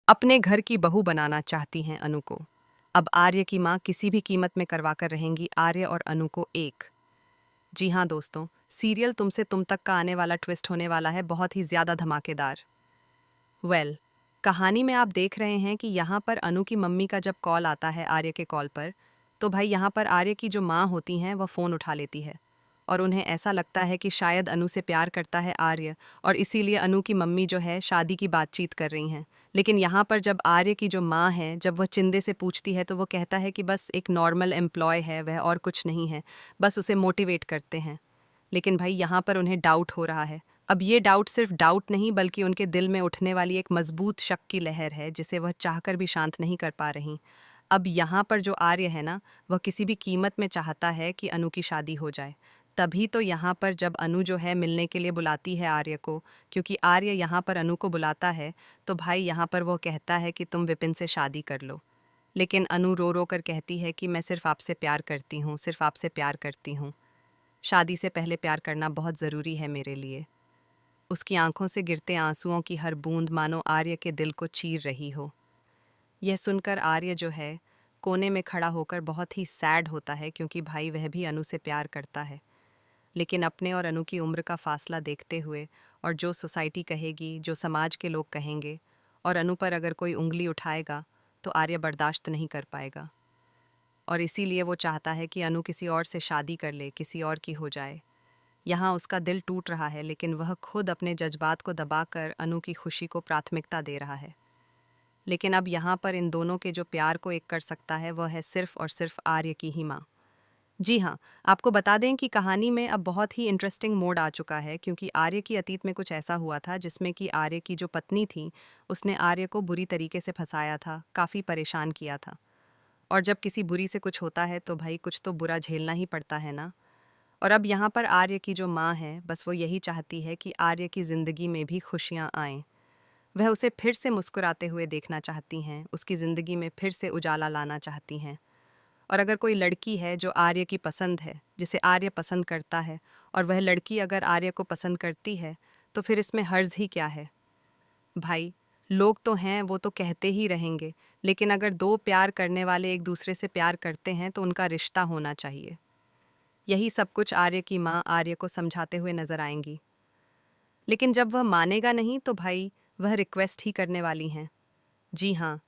अपने घर की बहू बनाना चाहती हैं अनु को। अब आर्य की माँ किसी भी कीमत में करवाकर रहेंगी आर्य और अनु को एक। जी हाँ दोस्तों, सीरियल तुमसे तुम तक का आने वाला ट्विस्ट होने वाला है बहुत ही ज्यादा धमाकेदार। कहानी में आप देख रहे हैं कि यहाँ पर अनु की मम्मी का जब कॉल आता है आर्य के कॉल पर, तो भाई यहाँ पर आर्य की जो माँ होती हैं वह फ़ोन उठा लेती है और उन्हें ऐसा लगता है कि शायद अनु से प्यार करता है आर्य और इसीलिए अनु की मम्मी जो है शादी की बातचीत कर रही हैं। लेकिन यहाँ पर जब आर्य की जो माँ है जब वह चिंदे से पूछती है तो वो कहता है कि बस एक नॉर्मल एम्प्लॉय है वह और कुछ नहीं है, बस उसे मोटिवेट करते हैं। लेकिन भाई यहाँ पर उन्हें डाउट हो रहा है। अब ये डाउट सिर्फ डाउट नहीं बल्कि उनके दिल में उठने वाली एक मजबूत शक की लहर है जिसे वह चाहकर भी शांत नहीं कर पा रही। अब यहाँ पर जो आर्य है ना, वह किसी भी कीमत में चाहता है कि अनु की शादी हो जाए। तभी तो यहाँ पर जब अनु जो है मिलने के लिए बुलाती है आर्य को, क्योंकि आर्य यहाँ पर अनु को बुलाता है, तो भाई यहाँ पर वो कहता है कि तुम विपिन से शादी कर लो। लेकिन अनु रो रो कर कहती है कि मैं सिर्फ आपसे प्यार करती हूँ, सिर्फ आपसे प्यार करती हूँ। शादी से पहले प्यार करना बहुत ज़रूरी है मेरे लिए। उसकी आंखों से गिरते आंसुओं की हर बूंद मानो आर्य के दिल को चीर रही हो। यह सुनकर आर्य जो है कोने में खड़ा होकर बहुत ही सैड होता है, क्योंकि भाई वह भी अनु से प्यार करता है। लेकिन अपने और अनु की उम्र का फासला देखते हुए और जो सोसाइटी कहेगी, जो समाज के लोग कहेंगे, और अनु पर अगर कोई उंगली उठाएगा तो आर्य बर्दाश्त नहीं कर पाएगा। और इसीलिए वो चाहता है कि अनु किसी और से शादी कर ले, किसी और की हो जाए। यहाँ उसका दिल टूट रहा है, लेकिन वह खुद अपने जज्बात को दबाकर अनु की खुशी को प्राथमिकता दे रहा है। लेकिन अब यहाँ पर इन दोनों के जो प्यार को एक कर सकता है वह है सिर्फ और सिर्फ आर्य की ही माँ। जी हाँ, आपको बता दें कि कहानी में अब बहुत ही इंटरेस्टिंग मोड़ आ चुका है, क्योंकि आर्य की अतीत में कुछ ऐसा हुआ था जिसमें कि आर्य की जो पत्नी थी उसने आर्य को बुरी तरीके से फंसाया था, काफ़ी परेशान किया था। और जब किसी बुरी से कुछ होता है तो भाई कुछ तो बुरा झेलना ही पड़ता है ना। और अब यहाँ पर आर्य की जो माँ है बस वो यही चाहती है कि आर्य की ज़िंदगी में भी खुशियाँ आएँ। वह उसे फिर से मुस्कुराते हुए देखना चाहती हैं, उसकी ज़िंदगी में फिर से उजाला लाना चाहती हैं। और अगर कोई लड़की है जो आर्य की पसंद है, जिसे आर्य पसंद करता है, और वह लड़की अगर आर्य को पसंद करती है, तो फिर इसमें हर्ज ही क्या है। भाई, लोग तो हैं वो तो कहते ही रहेंगे, लेकिन अगर दो प्यार करने वाले एक दूसरे से प्यार करते हैं तो उनका रिश्ता होना चाहिए। यही सब कुछ आर्य की माँ आर्य को समझाते हुए नजर आएंगी। लेकिन जब वह मानेगा नहीं तो भाई वह रिक्वेस्ट ही करने वाली हैं। जी हाँ,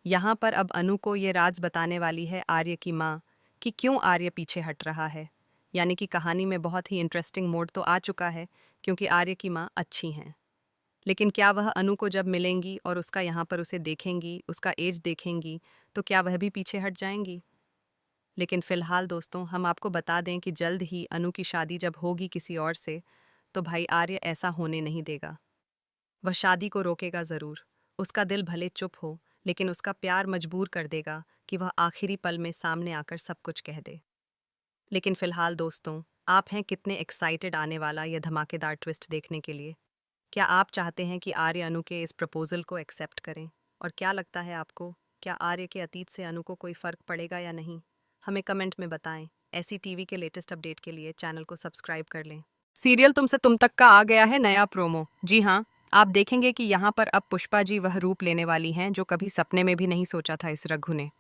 यहाँ पर अब अनु को ये राज बताने वाली है आर्य की माँ कि क्यों आर्य पीछे हट रहा है। यानी कि कहानी में बहुत ही इंटरेस्टिंग मोड़ तो आ चुका है, क्योंकि आर्य की माँ अच्छी हैं। लेकिन क्या वह अनु को जब मिलेंगी और उसका यहाँ पर उसे देखेंगी, उसका एज देखेंगी, तो क्या वह भी पीछे हट जाएंगी। लेकिन फिलहाल दोस्तों हम आपको बता दें कि जल्द ही अनु की शादी जब होगी किसी और से, तो भाई आर्य ऐसा होने नहीं देगा। वह शादी को रोकेगा ज़रूर। उसका दिल भले चुप हो, लेकिन उसका प्यार मजबूर कर देगा कि वह आखिरी पल में सामने आकर सब कुछ कह दे। लेकिन फिलहाल दोस्तों, आप हैं कितने एक्साइटेड आने वाला यह धमाकेदार ट्विस्ट देखने के लिए। क्या आप चाहते हैं कि आर्य अनु के इस प्रपोजल को एक्सेप्ट करें? और क्या लगता है आपको, क्या आर्य के अतीत से अनु को कोई फ़र्क पड़ेगा या नहीं? हमें कमेंट में बताएं। ऐसी टीवी के लेटेस्ट अपडेट के लिए चैनल को सब्सक्राइब कर लें। सीरियल तुमसे तुम तक का आ गया है नया प्रोमो। जी हाँ, आप देखेंगे कि यहाँ पर अब पुष्पा जी वह रूप लेने वाली हैं जो कभी सपने में भी नहीं सोचा था इस रघु ने।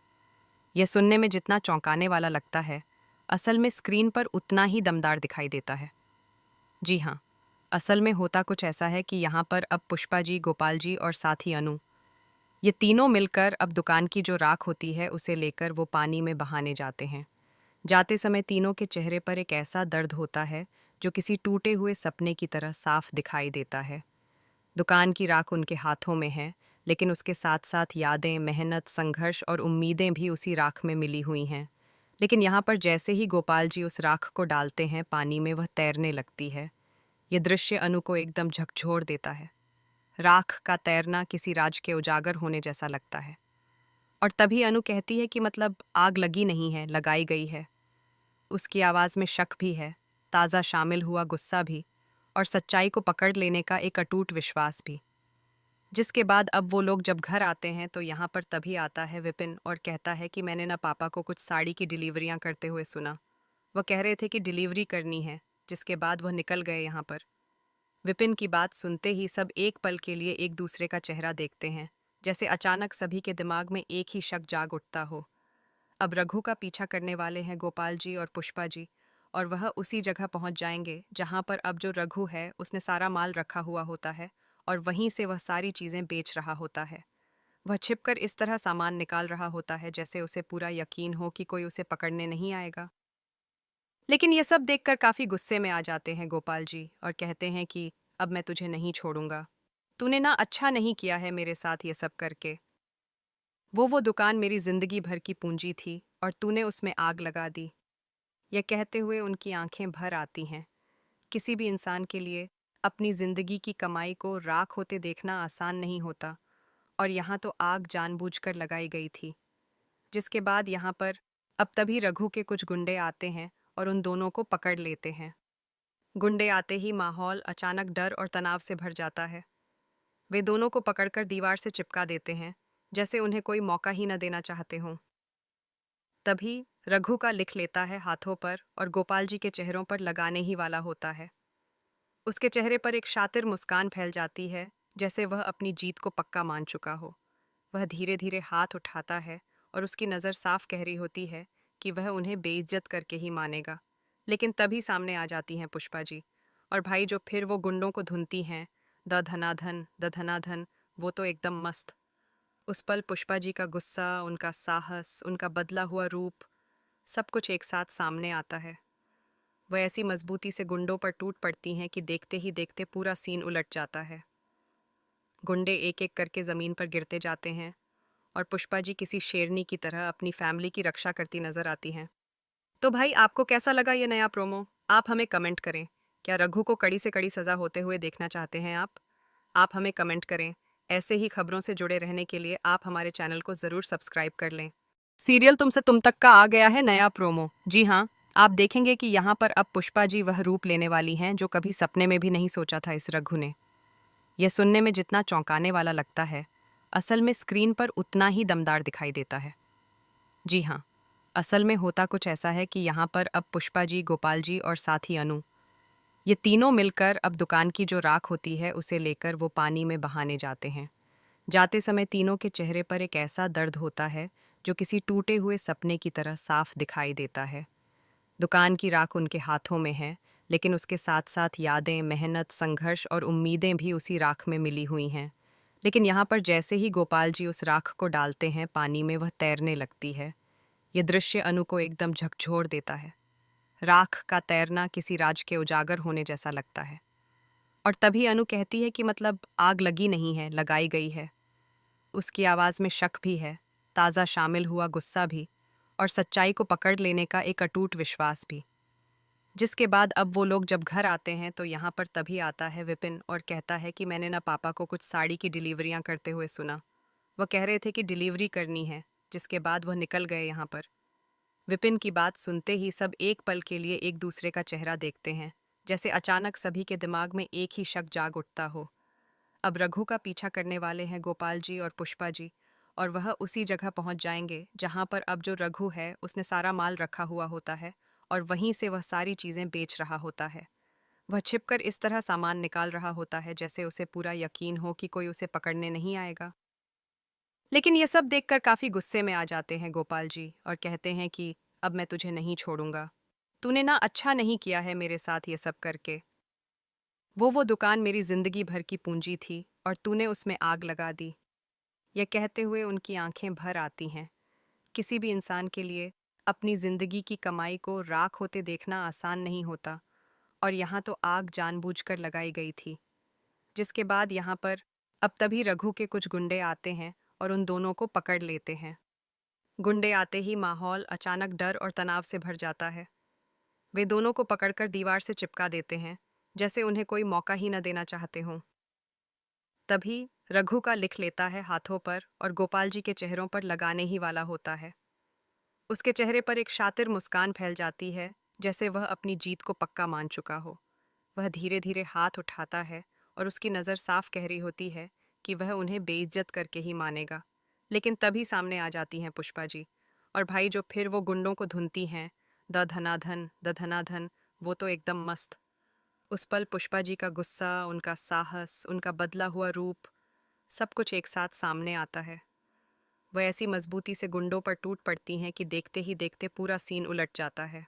यह सुनने में जितना चौंकाने वाला लगता है, असल में स्क्रीन पर उतना ही दमदार दिखाई देता है। जी हाँ, असल में होता कुछ ऐसा है कि यहाँ पर अब पुष्पा जी, गोपाल जी और साथ ही अनु, ये तीनों मिलकर अब दुकान की जो राख होती है उसे लेकर वो पानी में बहाने जाते हैं। जाते समय तीनों के चेहरे पर एक ऐसा दर्द होता है जो किसी टूटे हुए सपने की तरह साफ दिखाई देता है। दुकान की राख उनके हाथों में है, लेकिन उसके साथ साथ यादें, मेहनत, संघर्ष और उम्मीदें भी उसी राख में मिली हुई हैं। लेकिन यहाँ पर जैसे ही गोपाल जी उस राख को डालते हैं पानी में, वह तैरने लगती है। ये दृश्य अनु को एकदम झकझोर देता है। राख का तैरना किसी राज के उजागर होने जैसा लगता है। और तभी अनु कहती है कि मतलब आग लगी नहीं है, लगाई गई है। उसकी आवाज़ में शक भी है, ताज़ा शामिल हुआ गुस्सा भी, और सच्चाई को पकड़ लेने का एक अटूट विश्वास भी। जिसके बाद अब वो लोग जब घर आते हैं तो यहाँ पर तभी आता है विपिन और कहता है कि मैंने ना पापा को कुछ साड़ी की डिलीवरियाँ करते हुए सुना। वह कह रहे थे कि डिलीवरी करनी है, जिसके बाद वह निकल गए यहाँ पर। विपिन की बात सुनते ही सब एक पल के लिए एक दूसरे का चेहरा देखते हैं, जैसे अचानक सभी के दिमाग में एक ही शक जाग उठता हो। अब रघु का पीछा करने वाले हैं गोपाल जी और पुष्पा जी, और वह उसी जगह पहुंच जाएंगे जहां पर अब जो रघु है उसने सारा माल रखा हुआ होता है और वहीं से वह सारी चीजें बेच रहा होता है। वह छिपकर इस तरह सामान निकाल रहा होता है जैसे उसे पूरा यकीन हो कि कोई उसे पकड़ने नहीं आएगा। लेकिन ये सब देखकर काफी गुस्से में आ जाते हैं गोपाल जी और कहते हैं कि अब मैं तुझे नहीं छोड़ूंगा। तूने ना अच्छा नहीं किया है मेरे साथ ये सब करके। वो दुकान मेरी जिंदगी भर की पूंजी थी और तूने उसमें आग लगा दी। यह कहते हुए उनकी आंखें भर आती हैं। किसी भी इंसान के लिए अपनी जिंदगी की कमाई को राख होते देखना आसान नहीं होता, और यहाँ तो आग जानबूझकर लगाई गई थी। जिसके बाद यहाँ पर अब तभी रघु के कुछ गुंडे आते हैं और उन दोनों को पकड़ लेते हैं। गुंडे आते ही माहौल अचानक डर और तनाव से भर जाता है। वे दोनों को पकड़कर दीवार से चिपका देते हैं, जैसे उन्हें कोई मौका ही न देना चाहते हों। तभी रघु का लिख लेता है हाथों पर और गोपाल जी के चेहरों पर लगाने ही वाला होता है। उसके चेहरे पर एक शातिर मुस्कान फैल जाती है, जैसे वह अपनी जीत को पक्का मान चुका हो। वह धीरे धीरे हाथ उठाता है और उसकी नज़र साफ कह रही होती है कि वह उन्हें बेइज्जत करके ही मानेगा। लेकिन तभी सामने आ जाती हैं पुष्पा जी, और भाई जो फिर वो गुंडों को धुनती हैं, द धनाधन द धनाधन, वो तो एकदम मस्त। उस पल पुष्पा जी का गुस्सा, उनका साहस, उनका बदला हुआ रूप, सब कुछ एक साथ सामने आता है। वह ऐसी मजबूती से गुंडों पर टूट पड़ती हैं कि देखते ही देखते पूरा सीन उलट जाता है। गुंडे एक एक करके ज़मीन पर गिरते जाते हैं और पुष्पा जी किसी शेरनी की तरह अपनी फैमिली की रक्षा करती नजर आती हैं। तो भाई आपको कैसा लगा ये नया प्रोमो? आप हमें कमेंट करें। क्या रघु को कड़ी से कड़ी सज़ा होते हुए देखना चाहते हैं आप? आप हमें कमेंट करें। ऐसे ही खबरों से जुड़े रहने के लिए आप हमारे चैनल को ज़रूर सब्सक्राइब कर लें। सीरियल तुमसे तुम तक का आ गया है नया प्रोमो। जी हाँ, आप देखेंगे कि यहाँ पर अब पुष्पा जी वह रूप लेने वाली हैं जो कभी सपने में भी नहीं सोचा था इस रघु ने। यह सुनने में जितना चौंकाने वाला लगता है, असल में स्क्रीन पर उतना ही दमदार दिखाई देता है। जी हाँ, असल में होता कुछ ऐसा है कि यहाँ पर अब पुष्पा जी, गोपाल जी और साथ ही अनु, ये तीनों मिलकर अब दुकान की जो राख होती है उसे लेकर वो पानी में बहाने जाते हैं। जाते समय तीनों के चेहरे पर एक ऐसा दर्द होता है जो किसी टूटे हुए सपने की तरह साफ दिखाई देता है। दुकान की राख उनके हाथों में है, लेकिन उसके साथ साथ यादें, मेहनत, संघर्ष और उम्मीदें भी उसी राख में मिली हुई हैं। लेकिन यहाँ पर जैसे ही गोपाल जी उस राख को डालते हैं पानी में, वह तैरने लगती है। ये दृश्य अनु को एकदम झकझोर देता है। राख का तैरना किसी राज के उजागर होने जैसा लगता है। और तभी अनु कहती है कि मतलब आग लगी नहीं है, लगाई गई है। उसकी आवाज़ में शक भी है, ताज़ा शामिल हुआ गुस्सा भी, और सच्चाई को पकड़ लेने का एक अटूट विश्वास भी। जिसके बाद अब वो लोग जब घर आते हैं तो यहाँ पर तभी आता है विपिन और कहता है कि मैंने ना पापा को कुछ साड़ी की डिलीवरियाँ करते हुए सुना। वह कह रहे थे कि डिलीवरी करनी है, जिसके बाद वह निकल गए यहाँ पर। विपिन की बात सुनते ही सब एक पल के लिए एक दूसरे का चेहरा देखते हैं, जैसे अचानक सभी के दिमाग में एक ही शक जाग उठता हो। अब रघु का पीछा करने वाले हैं गोपाल जी और पुष्पा जी, और वह उसी जगह पहुंच जाएंगे जहां पर अब जो रघु है उसने सारा माल रखा हुआ होता है और वहीं से वह सारी चीजें बेच रहा होता है। वह छिपकर इस तरह सामान निकाल रहा होता है जैसे उसे पूरा यकीन हो कि कोई उसे पकड़ने नहीं आएगा। लेकिन ये सब देखकर काफी गुस्से में आ जाते हैं गोपाल जी और कहते हैं कि अब मैं तुझे नहीं छोड़ूंगा। तूने ना अच्छा नहीं किया है मेरे साथ ये सब करके। वो दुकान मेरी जिंदगी भर की पूंजी थी और तूने उसमें आग लगा दी। यह कहते हुए उनकी आंखें भर आती हैं। किसी भी इंसान के लिए अपनी जिंदगी की कमाई को राख होते देखना आसान नहीं होता, और यहाँ तो आग जानबूझकर लगाई गई थी। जिसके बाद यहाँ पर अब तभी रघु के कुछ गुंडे आते हैं और उन दोनों को पकड़ लेते हैं। गुंडे आते ही माहौल अचानक डर और तनाव से भर जाता है। वे दोनों को पकड़कर दीवार से चिपका देते हैं, जैसे उन्हें कोई मौका ही न देना चाहते हों। तभी रघु का लिख लेता है हाथों पर और गोपाल जी के चेहरों पर लगाने ही वाला होता है। उसके चेहरे पर एक शातिर मुस्कान फैल जाती है, जैसे वह अपनी जीत को पक्का मान चुका हो। वह धीरे धीरे हाथ उठाता है और उसकी नज़र साफ कह रही होती है कि वह उन्हें बेइज्जत करके ही मानेगा। लेकिन तभी सामने आ जाती हैं पुष्पा जी, और भाई जो फिर वो गुंडों को धुनती हैं, द धनाधन द धनाधन, वो तो एकदम मस्त। उस पल पुष्पा जी का गुस्सा, उनका साहस, उनका बदला हुआ रूप, सब कुछ एक साथ सामने आता है। वह ऐसी मजबूती से गुंडों पर टूट पड़ती हैं कि देखते ही देखते पूरा सीन उलट जाता है।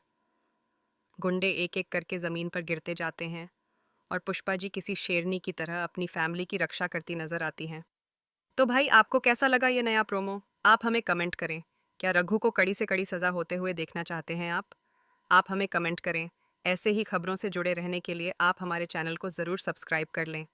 गुंडे एक एक करके ज़मीन पर गिरते जाते हैं और पुष्पा जी किसी शेरनी की तरह अपनी फैमिली की रक्षा करती नजर आती हैं। तो भाई आपको कैसा लगा ये नया प्रोमो? आप हमें कमेंट करें। क्या रघु को कड़ी से कड़ी सज़ा होते हुए देखना चाहते हैं आप? आप हमें कमेंट करें। ऐसे ही खबरों से जुड़े रहने के लिए आप हमारे चैनल को ज़रूर सब्सक्राइब कर लें।